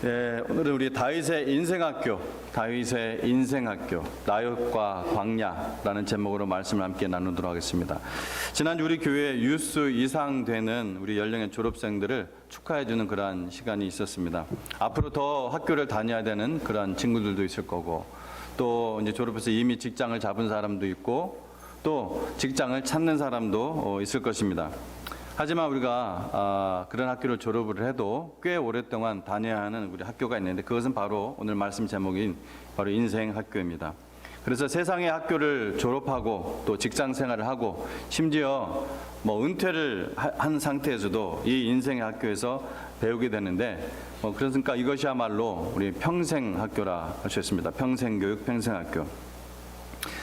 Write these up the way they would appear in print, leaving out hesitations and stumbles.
네, 오늘은 우리 다윗의 인생학교, 나욕과 광야라는 제목으로 말씀을 함께 나누도록 하겠습니다. 지난주 우리 교회 유스 이상 되는 우리 연령의 졸업생들을 축하해주는 그러한 시간이 있었습니다. 앞으로 더 학교를 다녀야 되는 그러한 친구들도 있을 거고, 또 이제 졸업해서 이미 직장을 잡은 사람도 있고, 또 직장을 찾는 사람도 있을 것입니다. 하지만 우리가 그런 학교를 졸업을 해도 꽤 오랫동안 다녀야 하는 우리 학교가 있는데, 그것은 바로 오늘 말씀 제목인 바로 인생학교입니다. 그래서 세상의 학교를 졸업하고 또 직장 생활을 하고 심지어 은퇴를 한 상태에서도 이 인생의 학교에서 배우게 되는데, 그러니까 이것이야말로 우리 평생학교라 할 수 있습니다. 평생교육, 평생학교.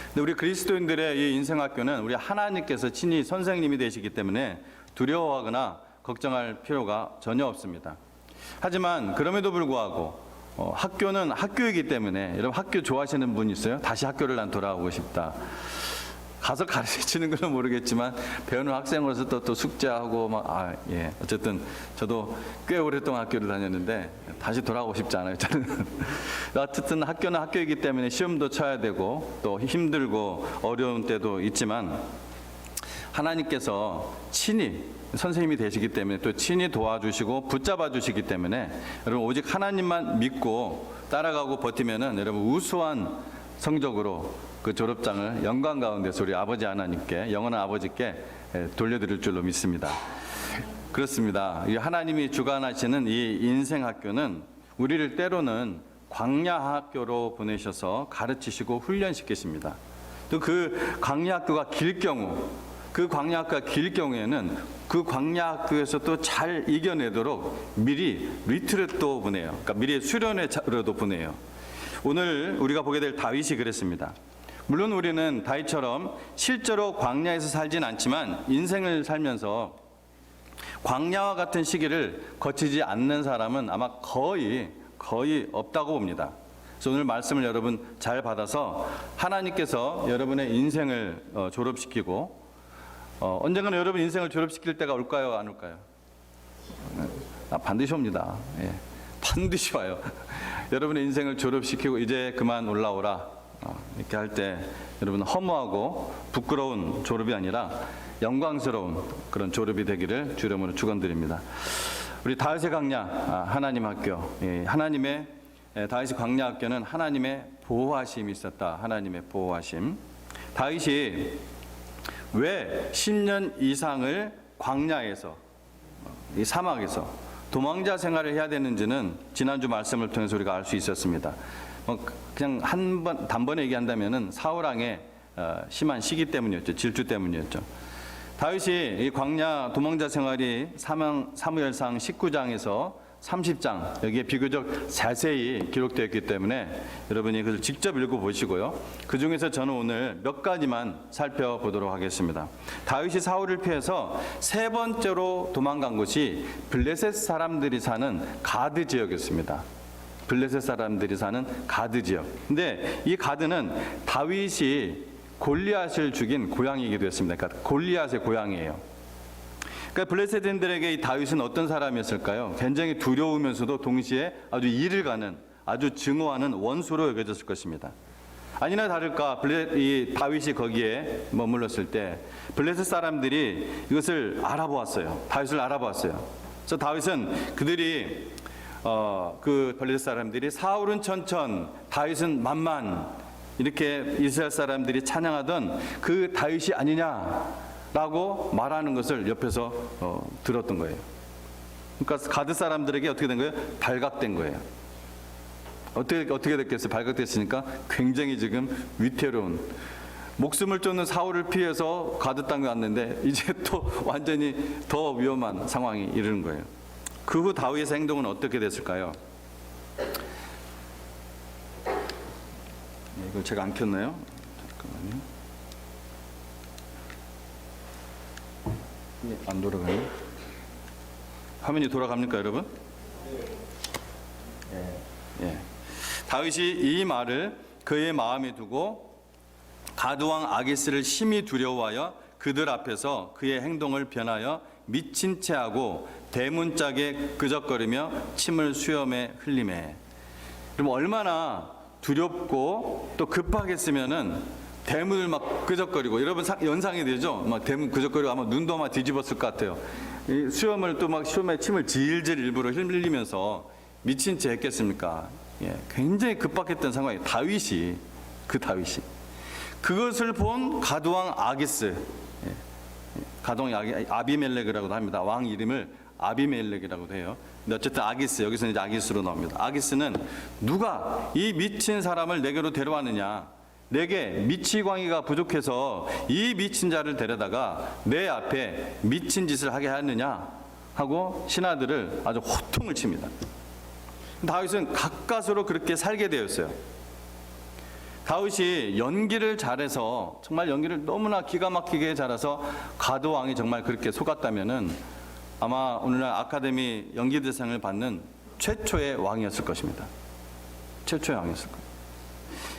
근데 우리 그리스도인들의 이 인생학교는 우리 하나님께서 친히 선생님이 되시기 때문에 두려워하거나 걱정할 필요가 전혀 없습니다. 하지만 그럼에도 불구하고 학교는 학교이기 때문에, 여러분 학교 좋아하시는 분 있어요? 다시 학교를 난 돌아오고 싶다. 가서 가르치는 건 모르겠지만 배우는 학생으로서 또 숙제하고 어쨌든 저도 꽤 오랫동안 학교를 다녔는데 다시 돌아오고 싶지 않아요, 저는. 어쨌든 학교는 학교이기 때문에 시험도 쳐야 되고 또 힘들고 어려운 때도 있지만, 하나님께서 친히 선생님이 되시기 때문에 또 친히 도와주시고 붙잡아 주시기 때문에, 여러분 오직 하나님만 믿고 따라가고 버티면은 여러분 우수한 성적으로 그 졸업장을 영광 가운데서 우리 아버지 하나님께, 영원한 아버지께 돌려드릴 줄로 믿습니다. 그렇습니다. 이 하나님이 주관하시는 이 인생학교는 우리를 때로는 광야학교로 보내셔서 가르치시고 훈련시키십니다. 또 그 광야학교가 길 경우, 그 광야학교가 길 경우에는 그 광야학교에서 또 잘 이겨내도록 미리 리트릿도 보내요. 그러니까 미리 수련회로도 보내요. 오늘 우리가 보게 될 다윗이 그랬습니다. 물론 우리는 다윗처럼 실제로 광야에서 살진 않지만 인생을 살면서 광야와 같은 시기를 거치지 않는 사람은 아마 거의 없다고 봅니다. 그래서 오늘 말씀을 여러분 잘 받아서 하나님께서 여러분의 인생을 졸업시키고, 언젠가는 여러분 인생을 졸업시킬 때가 올까요, 안 올까요? 반드시 옵니다. 예, 반드시 와요. 여러분의 인생을 졸업시키고 이제 그만 올라오라 이렇게 할 때 여러분 허무하고 부끄러운 졸업이 아니라 영광스러운 그런 졸업이 되기를 주 이름으로 축원드립니다. 우리 다윗의 광야 하나님 학교, 하나님의 다윗의 광야 학교는 하나님의 보호하심이 있었다. 하나님의 보호하심. 다윗이 왜 10년 이상을 광야에서, 이 사막에서 도망자 생활을 해야 되는지는 지난주 말씀을 통해서 우리가 알 수 있었습니다. 그냥 단번에 얘기한다면은 사울왕의 심한 시기 때문이었죠. 질주 때문이었죠. 다윗이 이 광야 도망자 생활이 사무엘상 19장에서 30장 여기에 비교적 자세히 기록되어 있기 때문에 여러분이 그것을 직접 읽어보시고요. 그 중에서 저는 오늘 몇 가지만 살펴보도록 하겠습니다. 다윗이 사울을 피해서 세 번째로 도망간 곳이 블레셋 사람들이 사는 가드 지역이었습니다. 블레셋 사람들이 사는 가드 지역. 근데 이 가드는 다윗이 골리앗을 죽인 고향이기도 했습니다. 그러니까 골리앗의 고향이에요. 그러니까 블레셋인들에게 이 다윗은 어떤 사람이었을까요? 굉장히 두려우면서도 동시에 아주 이를 가는, 아주 증오하는 원수로 여겨졌을 것입니다. 아니나 다를까 이 다윗이 거기에 머물렀을 때 블레셋 사람들이 이것을 알아보았어요. 다윗을 알아보았어요. 그래서 다윗은 그들이 그 블레셋 사람들이 사울은 천천, 다윗은 만만, 이렇게 이스라엘 사람들이 찬양하던 그 다윗이 아니냐라고 말하는 것을 옆에서 들었던 거예요. 그러니까 가드 사람들에게 어떻게 된 거예요? 발각된 거예요. 어떻게 됐겠어요? 발각됐으니까 굉장히 지금 위태로운, 목숨을 쫓는 사울을 피해서 가드 땅에 왔는데 이제 또 완전히 더 위험한 상황이 이르는 거예요. 그 후 다윗의 행동은 어떻게 됐을까요? 이걸 제가 안 켰나요? 잠깐만요. 안 돌아가요? 화면이 돌아갑니까, 여러분? 예. 다윗이 이 말을 그의 마음에 두고 가드왕 아기스를 심히 두려워하여 그들 앞에서 그의 행동을 변하여 미친 채하고 대문짝에 끄적거리며 침을 수염에 흘리매. 그럼 얼마나 두렵고 또 급하겠으면은 대문을 막 끄적거리고, 여러분 연상이 되죠? 막 대문 끄적거리고 아마 눈도 막 뒤집었을 것 같아요. 이 수염을 또 막 수염에 침을 질질 일부러 흘리면서 미친 채 했겠습니까? 예, 굉장히 급박했던 상황이에요. 다윗이, 그 다윗이. 그것을 본 가두왕 아기스, 가두왕 아비멜렉이라고도 합니다. 왕 이름을 아비멜렉이라고도 해요. 근데 어쨌든 아기스, 여기서 이제 아기스로 나옵니다. 아기스는 누가 이 미친 사람을 내게로 데려왔느냐? 내게 미치광이가 부족해서 이 미친 자를 데려다가 내 앞에 미친 짓을 하게 하느냐? 하고 신하들을 아주 호통을 칩니다. 다윗은 가까스로 그렇게 살게 되었어요. 다윗이 연기를 잘해서, 정말 연기를 너무나 기가 막히게 잘해서 가드왕이 정말 그렇게 속았다면은 아마 오늘날 아카데미 연기대상을 받는 최초의 왕이었을 것입니다. 최초의 왕이었을 거예요.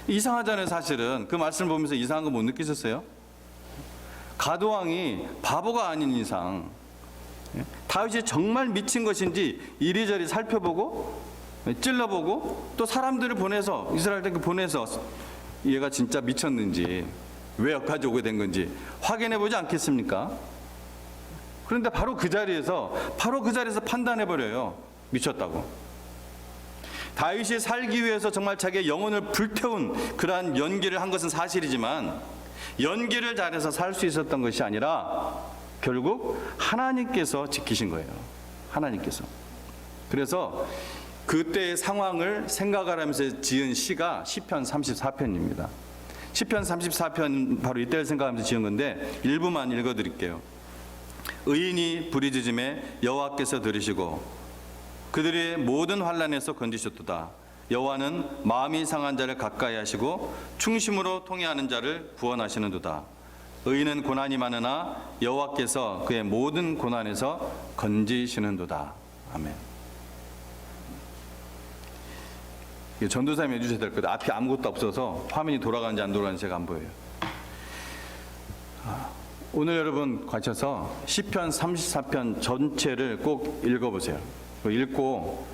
이상하잖아요. 사실은 그 말씀을 보면서 이상한 거 못 느끼셨어요? 가드왕이 바보가 아닌 이상 다윗이 정말 미친 것인지 이리저리 살펴보고 찔러보고 또 사람들을 보내서, 이스라엘 때 보내서 얘가 진짜 미쳤는지 왜 여기까지 오게 된 건지 확인해 보지 않겠습니까? 그런데 바로 그 자리에서 판단해 버려요. 미쳤다고. 다윗이 살기 위해서 정말 자기의 영혼을 불태운 그러한 연기를 한 것은 사실이지만 연기를 잘해서 살 수 있었던 것이 아니라 결국 하나님께서 지키신 거예요. 하나님께서. 그래서 그때의 상황을 생각하면서 지은 시가 시편 34편입니다. 시편 34편 바로 이때를 생각하면서 지은 건데 일부만 읽어드릴게요. 의인이 부르짖음에 여호와께서 들으시고 그들의 모든 환난에서 건지셨도다. 여호와는 마음이 상한 자를 가까이 하시고 충심으로 통회하는 자를 구원하시는도다. 의인은 고난이 많으나 여호와께서 그의 모든 고난에서 건지시는도다. 아멘. 전도사님이 해주셔야 될 거예요. 앞이 아무것도 없어서 화면이 돌아가는지 안 돌아가는지 제가 안 보여요. 오늘 여러분 가셔서 시편 34편 전체를 꼭 읽어보세요. 읽고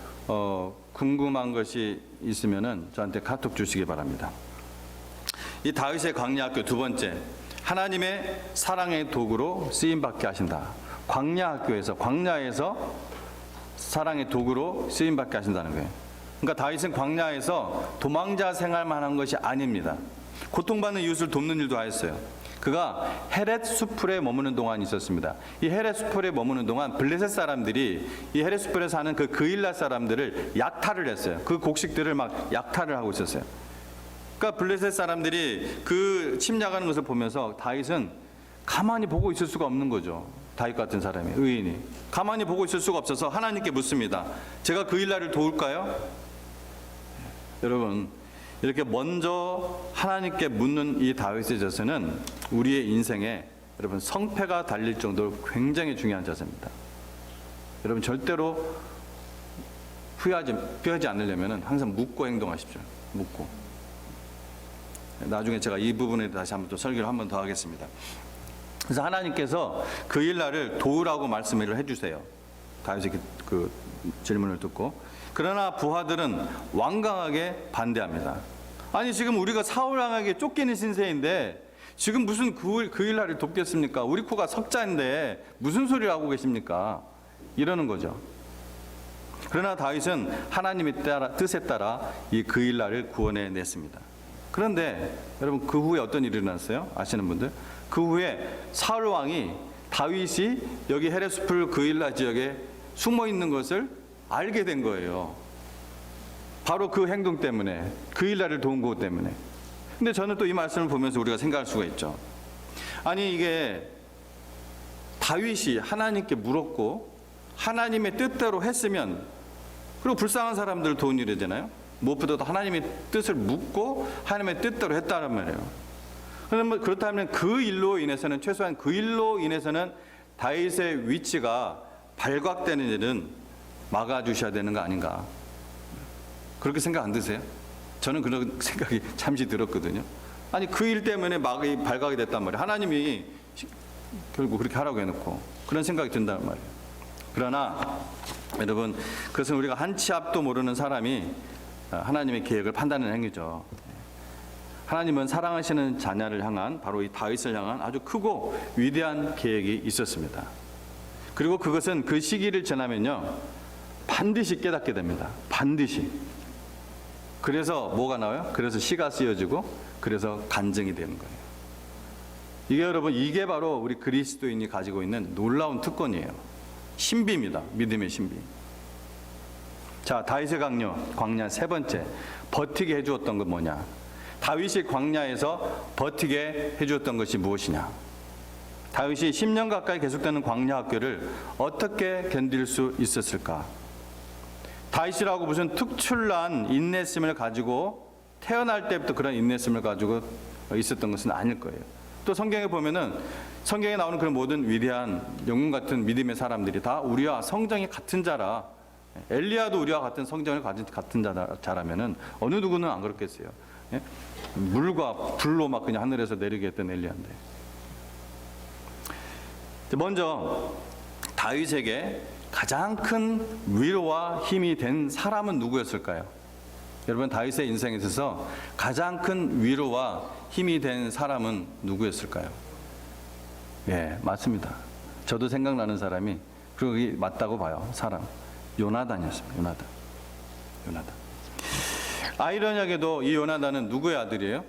궁금한 것이 있으면은 저한테 카톡 주시기 바랍니다. 이 다윗의 광야학교 두 번째, 하나님의 사랑의 도구로 쓰임받게 하신다. 광야에서 사랑의 도구로 쓰임받게 하신다는 거예요. 그러니까 다윗은 광야에서 도망자 생활만 한 것이 아닙니다. 고통받는 이웃을 돕는 일도 하였어요. 그가 헤렛 수풀에 머무는 동안이 있었습니다. 이 헤렛 수풀에 머무는 동안 블레셋 사람들이 이 헤렛 수풀에 사는 그 그일라 사람들을 약탈을 했어요. 그 곡식들을 막 약탈을 하고 있었어요. 그러니까 블레셋 사람들이 그 침략하는 것을 보면서 다윗은 가만히 보고 있을 수가 없는 거죠. 다윗 같은 사람이, 의인이 가만히 보고 있을 수가 없어서 하나님께 묻습니다. 제가 그일라를 도울까요? 여러분, 이렇게 먼저 하나님께 묻는 이 다윗의 자세는 우리의 인생에 여러분 성패가 달릴 정도로 굉장히 중요한 자세입니다. 여러분 절대로 후회하지 않으려면 항상 묻고 행동하십시오. 묻고. 나중에 제가 이 부분에 다시 한번 또 설교를 한 번 더 하겠습니다. 그래서 하나님께서 그일라를 도우라고 말씀을 해주세요. 다윗의 그 질문을 듣고. 그러나 부하들은 완강하게 반대합니다. 아니 지금 우리가 사울 왕에게 쫓기는 신세인데 지금 무슨 그일라를 돕겠습니까? 우리 코가 석자인데 무슨 소리를 하고 계십니까? 이러는 거죠. 그러나 다윗은 하나님의 뜻에 따라 이 그일라를 구원해냈습니다. 그런데 여러분 그 후에 어떤 일이 일어났어요? 아시는 분들? 그 후에 사울 왕이 다윗이 여기 헤레스풀 그일라 지역에 숨어 있는 것을 알게 된 거예요. 바로 그 행동 때문에, 그일라를 도운 것 때문에. 근데 저는 또 이 말씀을 보면서 우리가 생각할 수가 있죠. 아니 이게 다윗이 하나님께 물었고 하나님의 뜻대로 했으면, 그리고 불쌍한 사람들을 도운 일이잖아요. 무엇보다도 하나님의 뜻을 묻고 하나님의 뜻대로 했다는 말이에요. 그렇다면 그 일로 인해서는, 최소한 그 일로 인해서는 다윗의 위치가 발각되는 일은 막아주셔야 되는 거 아닌가. 그렇게 생각 안 드세요? 저는 그런 생각이 잠시 들었거든요. 아니 그 일 때문에 발각이 됐단 말이에요. 하나님이 결국 그렇게 하라고 해놓고 그런 생각이 든단 말이에요. 그러나 여러분, 그것은 우리가 한치 앞도 모르는 사람이 하나님의 계획을 판단하는 행위죠. 하나님은 사랑하시는 자녀를 향한, 바로 이 다윗을 향한 아주 크고 위대한 계획이 있었습니다. 그리고 그것은 그 시기를 지나면요 반드시 깨닫게 됩니다. 반드시. 그래서 뭐가 나와요? 그래서 시가 쓰여지고 그래서 간증이 되는 거예요. 이게 여러분, 이게 바로 우리 그리스도인이 가지고 있는 놀라운 특권이에요. 신비입니다. 믿음의 신비. 자, 다윗의 광야 세 번째, 버티게 해주었던 건 뭐냐? 다윗이 광야에서 버티게 해주었던 것이 무엇이냐? 다윗이 10년 가까이 계속되는 광야 학교를 어떻게 견딜 수 있었을까? 다윗이라고 무슨 특출난 인내심을 가지고 태어날 때부터 그런 인내심을 가지고 있었던 것은 아닐 거예요. 또 성경에 보면은, 성경에 나오는 그런 모든 위대한 영웅 같은 믿음의 사람들이 다 우리와 성정이 같은 자라, 엘리야도 우리와 같은 성정을 가진 같은 자라면은 어느 누구는 안 그렇겠어요. 예? 물과 불로 막 그냥 하늘에서 내리게 했던 엘리야인데. 먼저 다윗에게 가장 큰 위로와 힘이 된 사람은 누구였을까요? 여러분, 다윗의 인생에 있어서 가장 큰 위로와 힘이 된 사람은 누구였을까요? 예, 맞습니다. 저도 생각나는 사람이, 그리고 그게 맞다고 봐요. 사람, 요나단이었습니다. 요나단. 아이러니하게도 이 요나단은 누구의 아들이에요?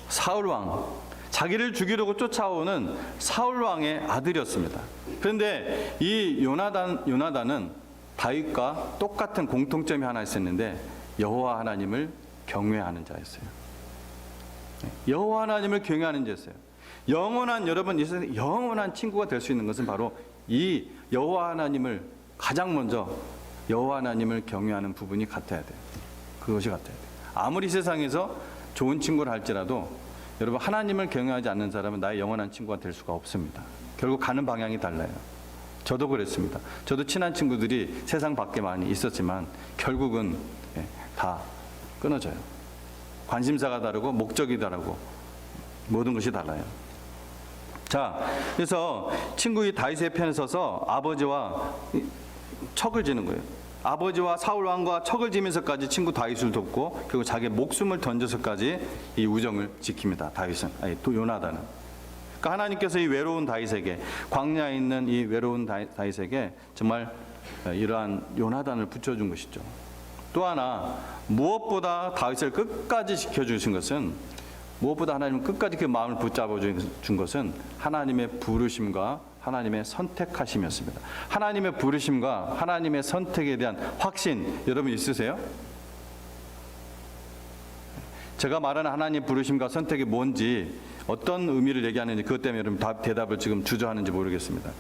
사울왕, 자기를 죽이려고 쫓아오는 사울왕의 아들이었습니다. 그런데 이 요나단은 다윗과 똑같은 공통점이 하나 있었는데, 여호와 하나님을 경외하는 자였어요. 여호와 하나님을 경외하는 자였어요. 여러분, 이 세상에 영원한 친구가 될 수 있는 것은 바로 이 여호와 하나님을, 가장 먼저 여호와 하나님을 경외하는 부분이 같아야 돼요. 그것이 같아야 돼요. 아무리 세상에서 좋은 친구를 할지라도 여러분, 하나님을 경외하지 않는 사람은 나의 영원한 친구가 될 수가 없습니다. 결국 가는 방향이 달라요. 저도 그랬습니다. 저도 친한 친구들이 세상 밖에 많이 있었지만 결국은 다 끊어져요. 관심사가 다르고 목적이 다르고 모든 것이 달라요. 자, 그래서 친구의 다윗의 편에 서서 아버지와 척을 지는 거예요. 아버지와 사울 왕과 척을 지면서까지 친구 다윗을 돕고, 그리고 자기의 목숨을 던져서까지 이 우정을 지킵니다. 또 요나단은. 그러니까 하나님께서 이 외로운 다윗에게, 광야에 있는 이 외로운 다윗에게 정말 이러한 요나단을 붙여준 것이죠. 또 하나, 무엇보다 다윗을 끝까지 지켜주신 것은, 무엇보다 하나님은 끝까지 그 마음을 붙잡아 준 것은 하나님의 부르심과 하나님의 선택하심이었습니다. 하나님의 부르심과 하나님의 선택에 대한 확신, 여러분 있으세요? 제가 말하는 하나님의 부르심과 선택이 뭔지, 어떤 의미를 얘기하는지, 그것 때문에 여러분 대답을 지금 주저하는지 모르겠습니다.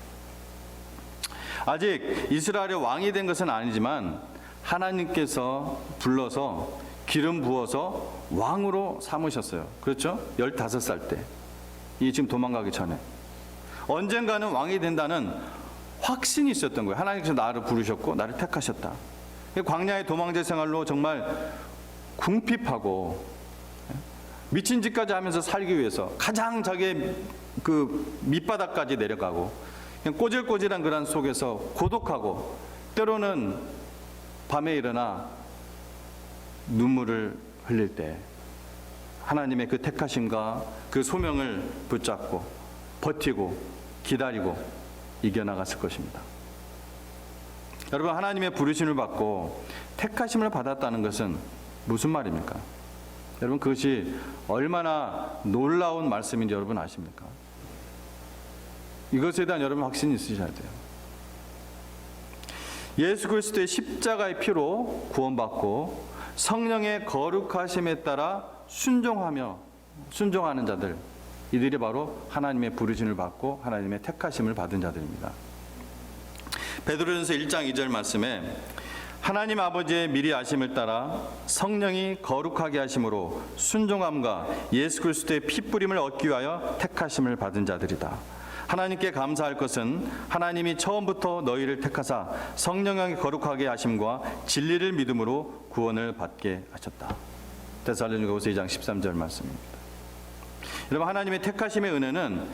아직 이스라엘의 왕이 된 것은 아니지만 하나님께서 불러서 기름 부어서 왕으로 삼으셨어요. 그렇죠? 15살 때. 이 지금 도망가기 전에. 언젠가는 왕이 된다는 확신이 있었던 거예요. 하나님께서 나를 부르셨고 나를 택하셨다. 광야의 도망자 생활로 정말 궁핍하고 미친 짓까지 하면서 살기 위해서 가장 자기의 그 밑바닥까지 내려가고, 그냥 꼬질꼬질한 그런 속에서 고독하고, 때로는 밤에 일어나 눈물을 흘릴 때 하나님의 그 택하심과 그 소명을 붙잡고 버티고 기다리고 이겨나갔을 것입니다. 여러분, 하나님의 부르심을 받고 택하심을 받았다는 것은 무슨 말입니까? 여러분, 그것이 얼마나 놀라운 말씀인지 여러분 아십니까? 이것에 대한 여러분 확신이 있으셔야 돼요. 예수 그리스도의 십자가의 피로 구원받고 성령의 거룩하심에 따라 순종하는 자들, 이들이 바로 하나님의 부르심을 받고 하나님의 택하심을 받은 자들입니다. 베드로전서 1장 2절 말씀에 하나님 아버지의 미리 아심을 따라 성령이 거룩하게 하심으로 순종함과 예수 그리스도의 피 뿌림을 얻기 위하여 택하심을 받은 자들이다. 하나님께 감사할 것은 하나님이 처음부터 너희를 택하사 성령의 거룩하게 하심과 진리를 믿음으로 구원을 받게 하셨다. 데살로니가후서 2장 13절 말씀입니다. 여러분, 하나님의 택하심의 은혜는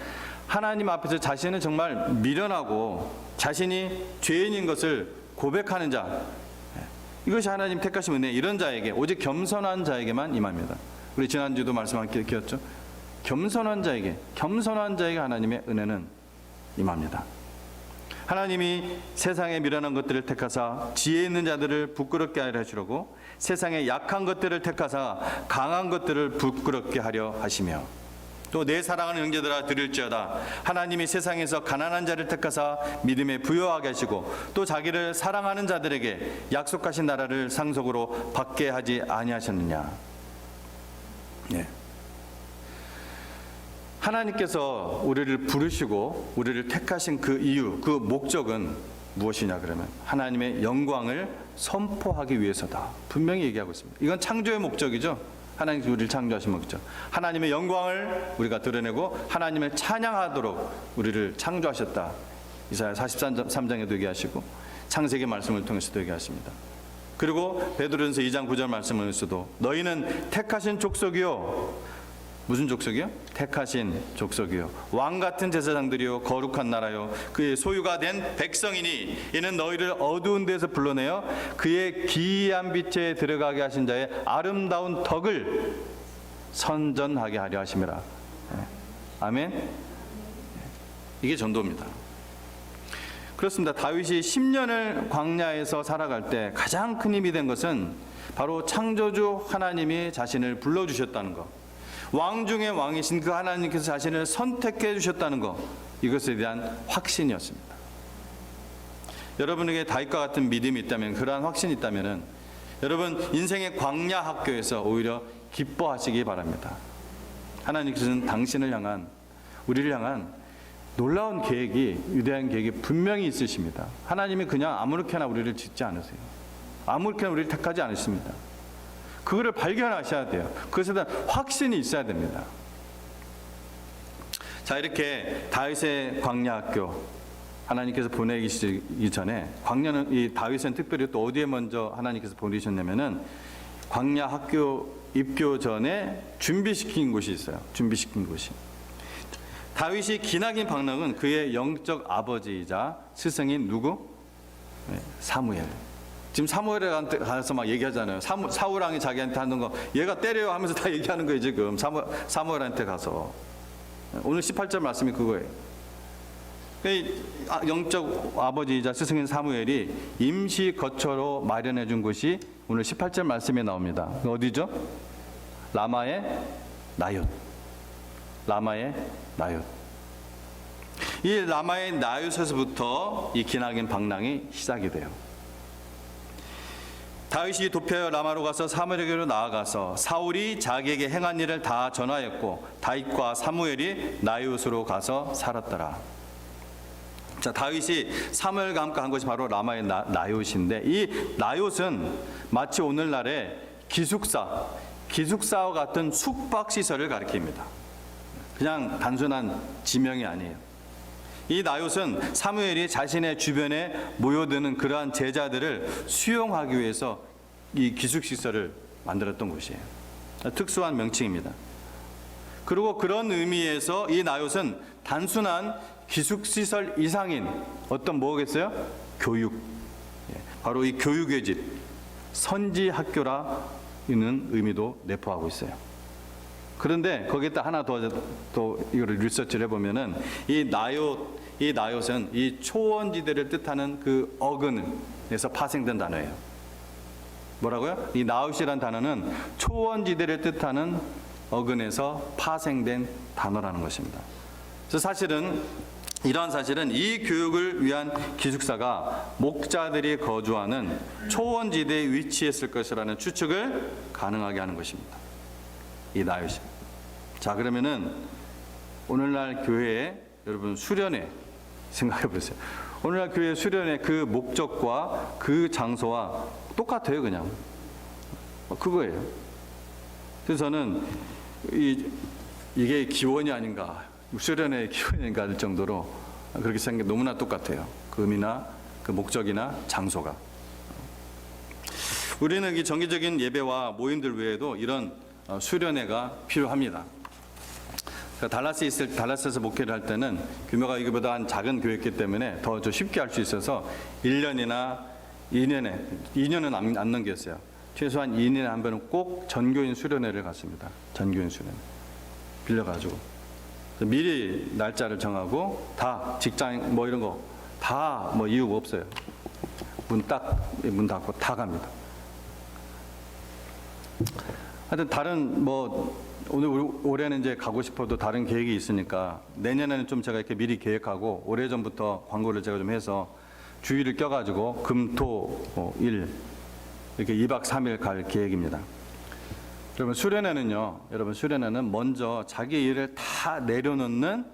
하나님 앞에서 자신은 정말 미련하고 자신이 죄인인 것을 고백하는 자, 이것이 하나님 택하신 은혜. 이런 자에게, 오직 겸손한 자에게만 임합니다. 우리 지난주도 말씀하셨죠. 겸손한 자에게 하나님의 은혜는 임합니다. 하나님이 세상의 미련한 것들을 택하사 지혜 있는 자들을 부끄럽게 하려 하시려고 세상의 약한 것들을 택하사 강한 것들을 부끄럽게 하려 하시며, 또 내 사랑하는 형제들아 들을지어다. 하나님이 세상에서 가난한 자를 택하사 믿음에 부여하게 하시고 또 자기를 사랑하는 자들에게 약속하신 나라를 상속으로 받게 하지 아니하셨느냐. 예. 하나님께서 우리를 부르시고 우리를 택하신 그 이유, 그 목적은 무엇이냐 그러면 하나님의 영광을 선포하기 위해서다. 분명히 얘기하고 있습니다. 이건 창조의 목적이죠. 하나님께서 우리를 창조하신 목적. 하나님의 영광을 우리가 드러내고 하나님을 찬양하도록 우리를 창조하셨다. 이사야 43장에도 얘기하시고 창세기 말씀을 통해서도 얘기하십니다. 그리고 베드로전서 2장 9절 말씀에서도 너희는 택하신 족속이요, 무슨 족속이요? 택하신 족속이요, 왕 같은 제사장들이요, 거룩한 나라요, 그의 소유가 된 백성이니 이는 너희를 어두운 데서 불러내어 그의 기이한 빛에 들어가게 하신 자의 아름다운 덕을 선전하게 하려 하심이라. 아멘. 이게 전도입니다. 그렇습니다. 다윗이 10년을 광야에서 살아갈 때 가장 큰 힘이 된 것은 바로 창조주 하나님이 자신을 불러주셨다는 것, 왕 중의 왕이신 그 하나님께서 자신을 선택해 주셨다는 것, 이것에 대한 확신이었습니다. 여러분에게 다윗과 같은 믿음이 있다면, 그러한 확신이 있다면 여러분 인생의 광야 학교에서 오히려 기뻐하시기 바랍니다. 하나님께서는 당신을 향한, 우리를 향한 놀라운 계획이, 위대한 계획이 분명히 있으십니다. 하나님이 그냥 아무렇게나 우리를 짓지 않으세요. 아무렇게나 우리를 택하지 않으십니다. 그거를 발견하셔야 돼요. 그것에 대한 확신이 있어야 됩니다. 자, 이렇게 다윗의 광야 학교 하나님께서 보내기 전에, 광야는 이 다윗은 특별히 또 어디에 먼저 하나님께서 보내셨냐면은 광야 학교 입교 전에 준비시킨 곳이 있어요. 준비시킨 곳이. 다윗이 기나긴 방랑은 그의 영적 아버지이자 스승인 누구? 사무엘. 지금 사무엘한테 가서 막 얘기하잖아요. 사울 왕이 자기한테 하는 거 얘가 때려요 하면서 다 얘기하는 거예요. 지금 사무엘한테 가서. 오늘 18절 말씀이 그거예요. 영적 아버지이자 스승인 사무엘이 임시 거처로 마련해 준 곳이 오늘 18절 말씀에 나옵니다. 어디죠? 라마의 나옅. 라마의 나옅. 이 라마의 나옅에서부터 이 기나긴 방랑이 시작이 돼요. 다윗이 도피하여 라마로 가서 사무엘에게로 나아가서 사울이 자기에게 행한 일을 다 전하였고 다윗과 사무엘이 나옅으로 가서 살았더라. 자, 다윗이 사무엘과 함께 한 것이 바로 라마의 나옅인데, 이 나옅은 마치 오늘날의 기숙사와 같은 숙박시설을 가리킵니다. 그냥 단순한 지명이 아니에요. 이 나옅은 사무엘이 자신의 주변에 모여드는 그러한 제자들을 수용하기 위해서 이 기숙시설을 만들었던 곳이에요. 특수한 명칭입니다. 그리고 그런 의미에서 이 나옅은 단순한 기숙시설 이상인 어떤 뭐겠어요? 교육. 바로 이 교육의 집, 선지학교라는 의미도 내포하고 있어요. 그런데 거기다 하나 더 이거를 리서치를 해보면은 이 나옅은 이 초원지대를 뜻하는 그 어근에서 파생된 단어예요. 뭐라고요? 이 나옅이라는 단어는 초원지대를 뜻하는 어근에서 파생된 단어라는 것입니다. 그래서 사실은 이러한 사실은 이 교육을 위한 기숙사가 목자들이 거주하는 초원지대에 위치했을 것이라는 추측을 가능하게 하는 것입니다. 이 나옅이. 자, 그러면은 오늘날 교회에 여러분 수련회 생각해 보세요. 오늘날 교회 수련회 그 목적과 그 장소와 똑같아요, 그냥. 그거예요. 그래서 저는 이게 기원이 아닌가, 수련회의 기원이 아닌가 할 정도로 그렇게 생각이 너무나 똑같아요. 그 의미나 그 목적이나 장소가. 우리는 이 정기적인 예배와 모임들 외에도 이런 수련회가 필요합니다. 그러니까 달라스에서 목회를 할 때는 규모가 이거보다 한 작은 교회였기 때문에 더 좀 쉽게 할 수 있어서 1년이나 2년은 안 넘겼어요. 최소한 2년에 한 번은 꼭 전교인 수련회를 갔습니다. 전교인 수련회 빌려가지고 미리 날짜를 정하고 다 직장 뭐 이런 거 다 뭐 이유가 없어요. 문 닫고 다 갑니다. 하여튼 다른 뭐 올해는 이제 가고 싶어도 다른 계획이 있으니까 내년에는 좀 제가 이렇게 미리 계획하고 오래전부터 광고를 제가 좀 해서 주일을 껴가지고 금, 토, 일 이렇게 2박 3일 갈 계획입니다. 여러분 수련회는 먼저 자기 일을 다 내려놓는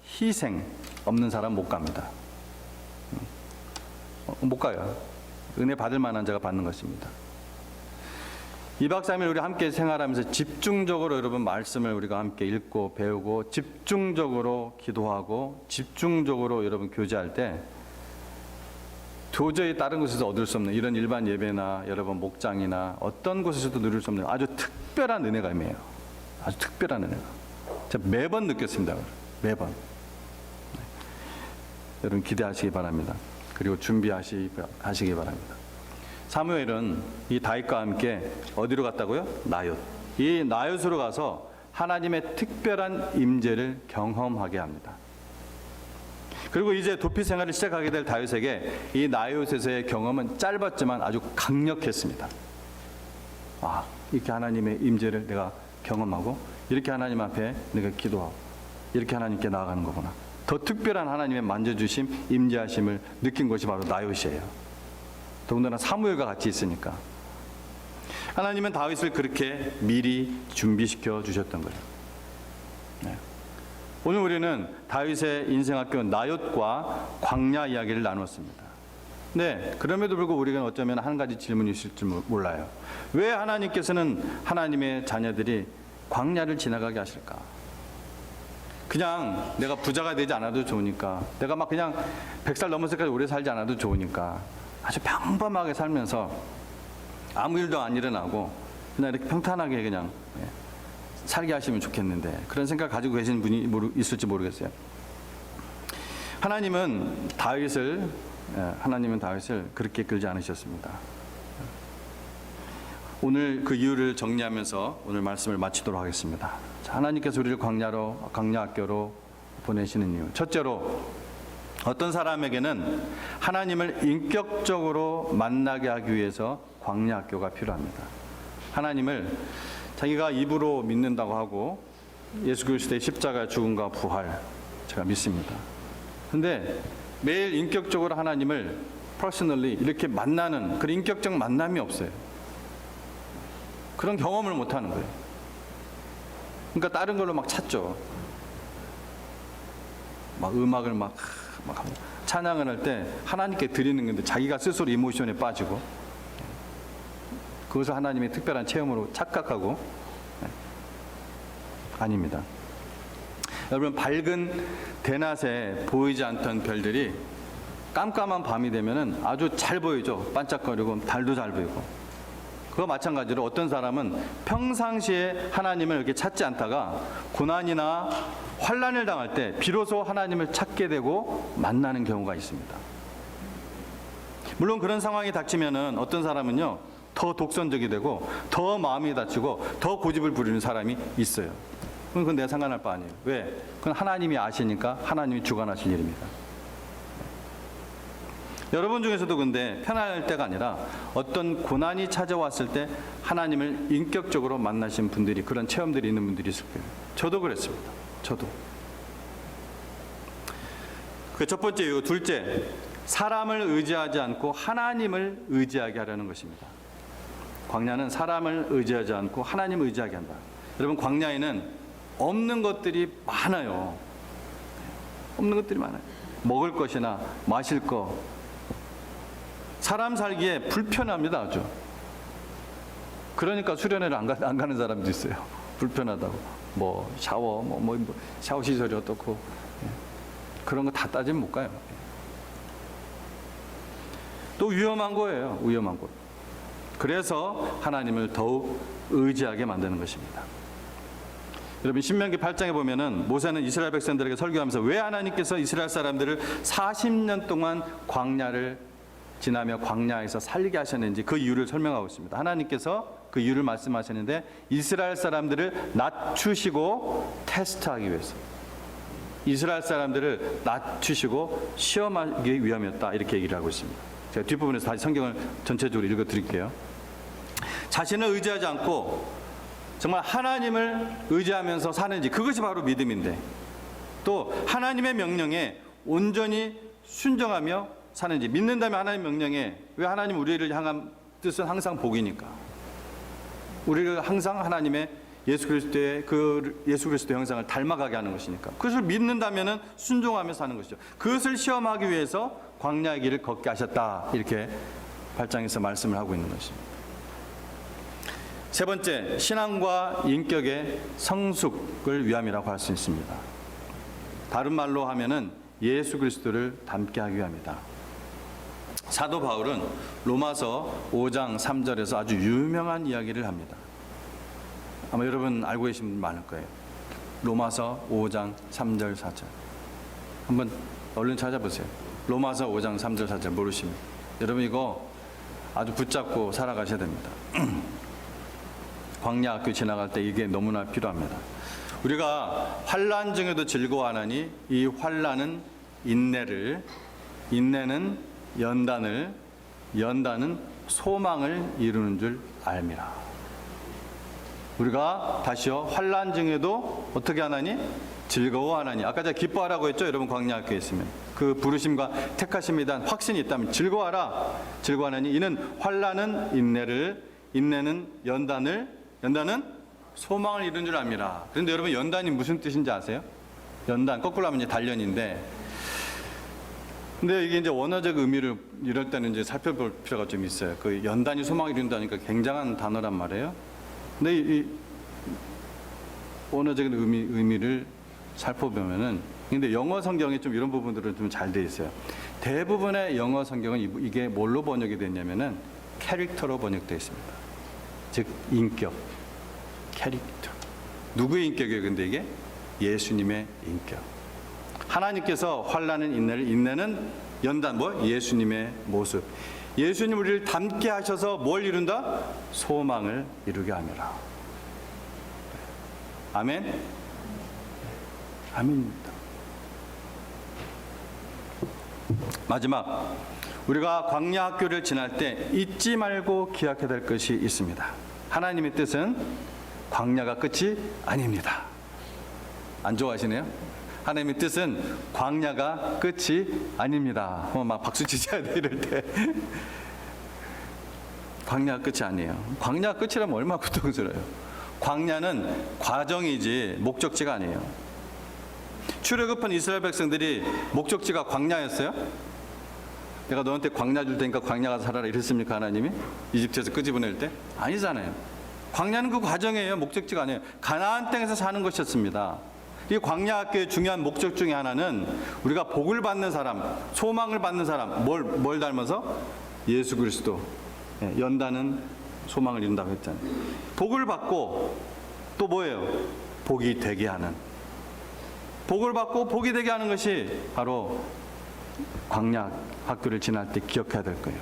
희생 없는 사람 못 갑니다. 못 가요. 은혜 받을 만한 자가 받는 것입니다. 2박 3일 우리 함께 생활하면서 집중적으로 여러분 말씀을 우리가 함께 읽고 배우고 집중적으로 기도하고 집중적으로 여러분 교제할 때 도저히 다른 곳에서 얻을 수 없는 이런 일반 예배나 여러분 목장이나 어떤 곳에서도 누릴 수 없는 아주 특별한 은혜가 임해요. 아주 특별한 은혜가. 제가 매번 느꼈습니다. 매번. 네. 여러분 기대하시기 바랍니다. 그리고 준비하시기 바랍니다. 사무엘은 이 다윗과 함께 어디로 갔다고요? 나옅. 이 나옅으로 가서 하나님의 특별한 임재를 경험하게 합니다. 그리고 이제 도피 생활을 시작하게 될 다윗에게 이 나옅에서의 경험은 짧았지만 아주 강력했습니다. 이렇게 하나님의 임재를 내가 경험하고 이렇게 하나님 앞에 내가 기도하고 이렇게 하나님께 나아가는 거구나. 더 특별한 하나님의 만져주심, 임재하심을 느낀 것이 바로 나옅이에요. 더군다나 사무엘과 같이 있으니까. 하나님은 다윗을 그렇게 미리 준비시켜 주셨던 거예요. 네. 오늘 우리는 다윗의 인생학교 나옅과 광야 이야기를 나눴습니다. 네, 그럼에도 불구하고 우리가 어쩌면 한 가지 질문이 있을지 몰라요. 왜 하나님께서는 하나님의 자녀들이 광야를 지나가게 하실까? 그냥 내가 부자가 되지 않아도 좋으니까, 내가 막 그냥 100살 넘어서까지 오래 살지 않아도 좋으니까 아주 평범하게 살면서 아무 일도 안 일어나고 그냥 이렇게 평탄하게 그냥 살게 하시면 좋겠는데 그런 생각 가지고 계신 분이 있을지 모르겠어요. 하나님은 다윗을 그렇게 끌지 않으셨습니다. 오늘 그 이유를 정리하면서 오늘 말씀을 마치도록 하겠습니다. 하나님께서 우리를 광야학교로 보내시는 이유. 첫째로 어떤 사람에게는 하나님을 인격적으로 만나게 하기 위해서 광야학교가 필요합니다. 하나님을 자기가 입으로 믿는다고 하고 예수 그리스도의 십자가 죽음과 부활 제가 믿습니다. 근데 매일 인격적으로 하나님을 퍼스널리 이렇게 만나는 그런 인격적 만남이 없어요. 그런 경험을 못 하는 거예요. 그러니까 다른 걸로 막 찾죠. 막 음악을 막 찬양을 할 때 하나님께 드리는 건데 자기가 스스로 이모션에 빠지고 그것을 하나님의 특별한 체험으로 착각하고 아닙니다. 여러분 밝은 대낮에 보이지 않던 별들이 깜깜한 밤이 되면은 아주 잘 보이죠. 반짝거리고 달도 잘 보이고. 그거 마찬가지로 어떤 사람은 평상시에 하나님을 이렇게 찾지 않다가 고난이나 환난을 당할 때 비로소 하나님을 찾게 되고 만나는 경우가 있습니다. 물론 그런 상황이 닥치면은 어떤 사람은요 더 독선적이 되고 더 마음이 다치고 더 고집을 부리는 사람이 있어요. 그건 내가 상관할 바 아니에요. 왜? 그건 하나님이 아시니까 하나님이 주관하실 일입니다. 여러분 중에서도 근데 편할 때가 아니라 어떤 고난이 찾아왔을 때 하나님을 인격적으로 만나신 분들이 그런 체험들이 있는 분들이 있을 거예요. 저도 그랬습니다. 저도. 그 첫 번째 이유. 둘째, 사람을 의지하지 않고 하나님을 의지하게 하려는 것입니다. 광야는 사람을 의지하지 않고 하나님을 의지하게 한다. 여러분 광야에는 없는 것들이 많아요. 없는 것들이 많아요. 먹을 것이나 마실 거. 사람 살기에 불편합니다. 아주. 그러니까 수련회를 안 가는 사람도 있어요. 불편하다고. 뭐 샤워, 샤워 시설이 어떻고 그런 거 다 따지면 못 가요. 또 위험한 거예요. 위험한 거. 그래서 하나님을 더욱 의지하게 만드는 것입니다. 여러분 신명기 8장에 보면은 모세는 이스라엘 백성들에게 설교하면서 왜 하나님께서 이스라엘 사람들을 40년 동안 광야를 지나며 광야에서 살리게 하셨는지 그 이유를 설명하고 있습니다. 하나님께서 그 이유를 말씀하셨는데 이스라엘 사람들을 낮추시고 테스트하기 위해서, 이스라엘 사람들을 낮추시고 시험하기 위함이었다, 이렇게 얘기를 하고 있습니다. 제가 뒷부분에서 다시 성경을 전체적으로 읽어드릴게요. 자신을 의지하지 않고 정말 하나님을 의지하면서 사는지, 그것이 바로 믿음인데, 또 하나님의 명령에 온전히 순종하며 사는지, 믿는다면 하나님 명령에, 왜 하나님 우리를 향한 뜻은 항상 복이니까, 우리를 항상 하나님의 예수 그리스도의 그 예수 그리스도 형상을 닮아가게 하는 것이니까, 그것을 믿는다면은 순종하며 사는 것이죠. 그것을 시험하기 위해서 광야의 길을 걷게 하셨다, 이렇게 8장에서 말씀을 하고 있는 것입니다. 세 번째, 신앙과 인격의 성숙을 위함이라고 할 수 있습니다. 다른 말로 하면은 예수 그리스도를 닮게 하기 위함이다. 사도 바울은 로마서 5장 3절에서 아주 유명한 이야기를 합니다. 아마 여러분 알고 계신 분 많을 거예요. 로마서 5장 3절 4절. 한번 얼른 찾아보세요. 로마서 5장 3절 4절 모르시면 여러분 이거 아주 붙잡고 살아가셔야 됩니다. 광야 학교 지나갈 때 이게 너무나 필요합니다. 우리가 환난 중에도 즐거워하나니 이 환난은 인내를, 인내는 연단을, 연단은 소망을 이루는 줄 알미라. 우리가 다시요, 환난 중에도 어떻게 하나니? 즐거워하나니. 아까 제가 기뻐하라고 했죠? 여러분 광야 학교에 있으면 그 부르심과 택하심에 대한 확신이 있다면 즐거워하라. 즐거워하나니 이는 환난은 인내를, 인내는 연단을, 연단은 소망을 이룬 줄 압니다. 그런데 여러분 연단이 무슨 뜻인지 아세요? 연단 거꾸로 하면 이제 단련인데, 근데 이게 이제 원어적 의미를 이럴 때는 이제 살펴볼 필요가 좀 있어요. 그 연단이 소망을 이룬다니까 굉장한 단어란 말이에요. 근데 이 원어적인 의미를 살펴보면은, 근데 영어 성경에 좀 이런 부분들은 좀 잘 돼 있어요. 대부분의 영어 성경은 이게 뭘로 번역이 됐냐면은 캐릭터로 번역되어 있습니다. 즉 인격, 캐릭터. 누구의 인격이에요? 근데 이게 예수님의 인격. 하나님께서 환난은 인내를, 인내는 연단, 뭐 예수님의 모습. 예수님 우리를 닮게 하셔서 뭘 이룬다? 소망을 이루게 하느라. 아멘. 아멘입니다. 마지막, 우리가 광야 학교를 지날 때 잊지 말고 기억해야 될 것이 있습니다. 하나님의 뜻은 광야가 끝이 아닙니다. 안 좋아하시네요? 하나님의 뜻은 광야가 끝이 아닙니다. 막 박수 치셔야 돼, 이럴 때. 광야가 끝이 아니에요. 광야가 끝이라면 얼마나 고통스러워요. 광야는 과정이지 목적지가 아니에요. 출애굽한 이스라엘 백성들이 목적지가 광야였어요? 내가 너한테 광야 줄 테니까 광야 가서 살아라 이랬습니까, 하나님이? 이집트에서 끄집어낼 때? 아니잖아요. 광야는 그 과정이에요. 목적지가 아니에요. 가나안 땅에서 사는 것이었습니다. 이 광야 학교의 중요한 목적 중에 하나는 우리가 복을 받는 사람, 소망을 받는 사람, 뭘 닮아서? 예수 그리스도. 연단은 소망을 이룬다고 했잖아요. 복을 받고 또 뭐예요? 복이 되게 하는. 복을 받고 복이 되게 하는 것이 바로 광야 학교를 지날 때 기억해야 될 거예요.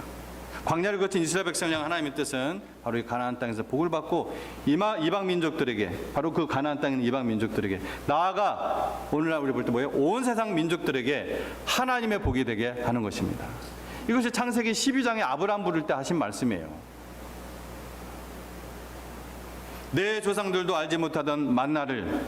광야를 거친 이스라엘 백성을 향한 하나님의 뜻은 바로 이 가나안 땅에서 복을 받고 이방 민족들에게, 바로 그 가나안 땅에 있는 이방 민족들에게, 나아가 오늘날 우리 볼 때 뭐예요? 온 세상 민족들에게 하나님의 복이 되게 하는 것입니다. 이것이 창세기 12장에 아브라함 부를 때 하신 말씀이에요. 내 조상들도 알지 못하던 만나를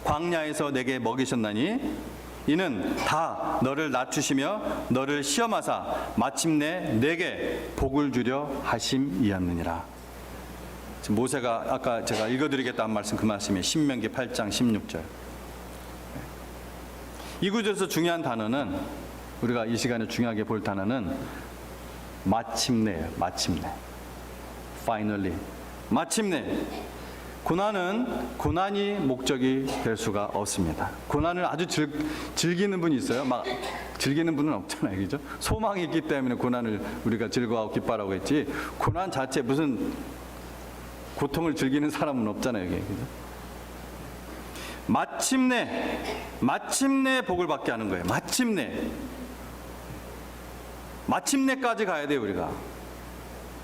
광야에서 내게 먹이셨나니 이는 다 너를 낮추시며 너를 시험하사 마침내 내게 복을 주려 하심이었느니라. 지금 모세가 아까 제가 읽어드리겠다는 말씀, 그 말씀이 신명기 8장 16절. 이 구절에서 중요한 단어는, 우리가 이 시간에 중요하게 볼 단어는 마침내예요. 마침내. Finally. 마침내. 고난이 목적이 될 수가 없습니다. 고난을 아주 즐기는 분이 있어요. 막 즐기는 분은 없잖아요, 그죠? 소망이 있기 때문에 고난을 우리가 즐거워하고 기뻐하라고 했지, 고난 자체 무슨 고통을 즐기는 사람은 없잖아요, 그죠? 마침내 복을 받게 하는 거예요. 마침내까지 가야 돼요, 우리가.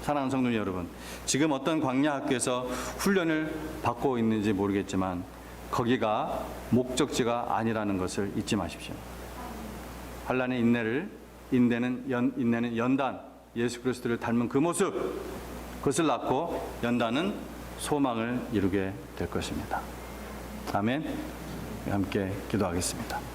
사랑하는 성도 여러분, 지금 어떤 광야 학교에서 훈련을 받고 있는지 모르겠지만 거기가 목적지가 아니라는 것을 잊지 마십시오. 환난의 인내는 연단, 예수 그리스도를 닮은 그 모습, 그것을 낳고 연단은 소망을 이루게 될 것입니다. 아멘. 함께 기도하겠습니다.